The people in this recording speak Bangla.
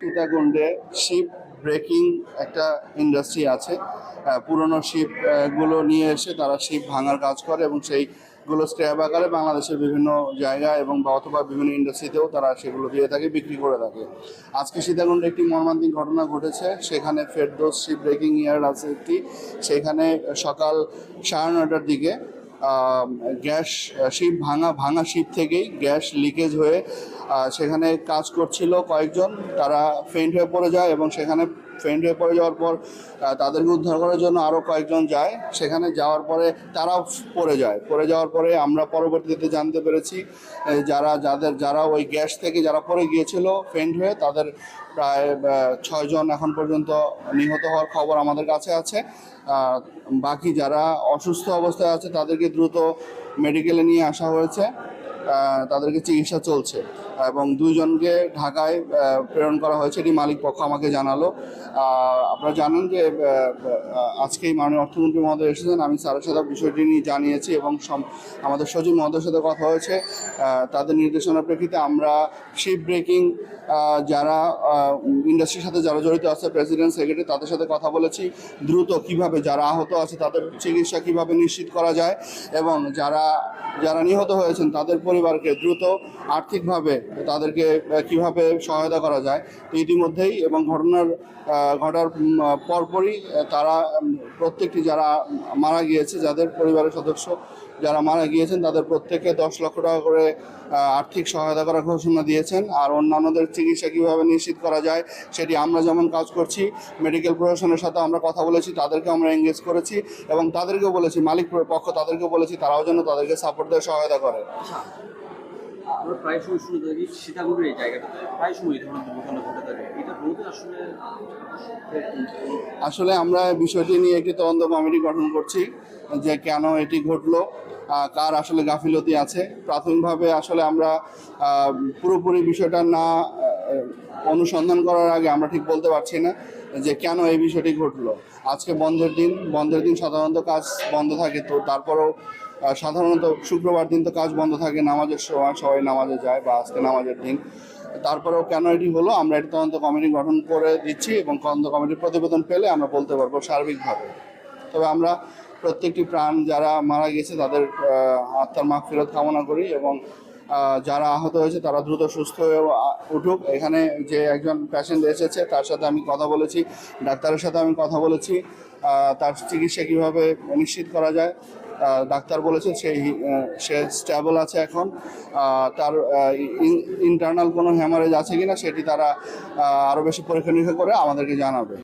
সীতাকুণ্ডে শিপ ব্রেকিং একটা ইন্ডাস্ট্রি আছে। পুরনো শিপ গুলো নিয়ে এসে তারা শিপ ভাঙার কাজ করে এবং সেইগুলো স্ক্র্যাপ আকারে বাংলাদেশের বিভিন্ন জায়গায় এবং অথবা বিভিন্ন ইন্ডাস্ট্রিতেও তারা সেগুলো দিয়ে থাকে, বিক্রি করে থাকে। আজকে সীতাকুণ্ডে একটি মর্মান্তিক ঘটনা ঘটেছে। সেখানে ফেরদৌস শিপ ব্রেকিং ইয়ার্ড আছে একটি, সেখানে সকাল 9:30টার দিকে গ্যাস শিপ ভাঙা শিপ থেকেই গ্যাস লিকেজ হয়ে সেখানে কাজ করছিল কয়েকজন, তারা ফেইন্ট হয়ে পড়ে যায় এবং সেখানে ফেইন্ট হয়ে পড়ে যাওয়ার পর তাদেরকে উদ্ধার করার জন্য আরও কয়েকজন যায়। সেখানে যাওয়ার পরে তারাও পড়ে যাওয়ার পরে আমরা পরবর্তীতে জানতে পেরেছি যারা ওই গ্যাস থেকে যারা পড়ে গিয়েছিল ফেইন্ট হয়ে, তাদের প্রায় 6 জন এখন পর্যন্ত নিহত হওয়ার খবর আমাদের কাছে আছে। বাকি যারা অসুস্থ অবস্থায় আছে তাদেরকে দ্রুত মেডিকেলে নিয়ে আসা হয়েছে, তাদেরকে চিকিৎসা চলছে এবং 2 জনকে ঢাকায় প্রেরণ করা হয়েছে, এটি মালিক পক্ষ আমাকে জানালো। আপনারা জানেন যে আজকেই মাননীয় অর্থমন্ত্রী মহোদয় এসেছেন, আমি স্যারের সাথে বিষয়টি নিয়ে জানিয়েছি এবং আমাদের সচিব মহোদয়ের সাথে কথা হয়েছে। তাদের নির্দেশনার প্রেক্ষিতে আমরা শিপ ব্রেকিং যারা ইন্ডাস্ট্রির সাথে যারা জড়িত আছে, প্রেসিডেন্ট সেক্রেটারি, তাদের সাথে কথা বলেছি দ্রুত কিভাবে যারা আহত আছে তাদের চিকিৎসা কিভাবে নিশ্চিত করা যায় এবং যারা নিহত হয়েছেন তাদের পরিবারকে দ্রুত আর্থিকভাবে তাদেরকে কিভাবে সহায়তা করা যায়। তো ইতিমধ্যেই এবং ঘটার পরপরই তারা প্রত্যেকটি যারা মারা গিয়েছে, যাদের পরিবারের সদস্য যারা মারা গিয়েছেন তাদের প্রত্যেককে 10 লক্ষ টাকা করে আর্থিক সহায়তা করার ঘোষণা দিয়েছেন। আর অন্যান্যদের চিকিৎসা কীভাবে নিশ্চিত করা যায় সেটি আমরা যেমন কাজ করছি, মেডিকেল প্রশাসনের সাথে আমরা কথা বলেছি, তাদেরকে আমরা এঙ্গেজ করেছি এবং তাদেরকেও বলেছি, মালিক পক্ষ তাদেরকেও বলেছি তারাও যেন তাদেরকে সাপোর্ট দিয়ে সহায়তা করে। আমরা প্রায় সময় শুনে থাকি সীতাকুণ্ডের এই জায়গাটাতে প্রায় সময় এই ধরনের দুর্ঘটনা ঘটে থাকে। এটা বলতে আসলে আমরা বিষয়টি নিয়ে একটি তদন্ত কমিটি গঠন করছি যে কেন এটি ঘটলো, কার আসলে গাফিলতি আছে। প্রাথমিকভাবে আসলে আমরা পুরোপুরি বিষয়টা না অনুসন্ধান করার আগে আমরা ঠিক বলতে পারছি না যে কেন এই বিষয়টি ঘটলো। আজকে বন্ধের দিন সাধারণত কাজ বন্ধ থাকে, তো তারপরেও সাধারণত শুক্রবার দিন তো কাজ বন্ধ থাকে, নামাজের সময় সবাই নামাজে যায় বা আজকে নামাজের দিন। তারপরেও কেন এটি হলো আমরা একটি তদন্ত কমিটি গঠন করে দিচ্ছি এবং তদন্ত কমিটির প্রতিবেদন পেলে আমরা বলতে পারবো সার্বিকভাবে। তবে আমরা প্রত্যেকটি প্রাণ যারা মারা গেছে তাদের আত্মার মাগফিরাত কামনা করি এবং যারা আহত হয়েছে তারা দ্রুত সুস্থ হয়ে উঠুক। এখানে যে একজন পেশেন্ট এসেছে তার সাথে আমি কথা বলেছি, ডাক্তারের সাথে আমি কথা বলেছি, তার চিকিৎসা কীভাবে নিশ্চিত করা যায়। ডাক্তার বলেছে সে স্টেবল আছে এখন, তার ইন্টারনাল কোনো হ্যামারেজ আছে কিনা সেটি তারা আরও বেশি পরীক্ষা নিরীক্ষা করে আমাদেরকে জানাবে।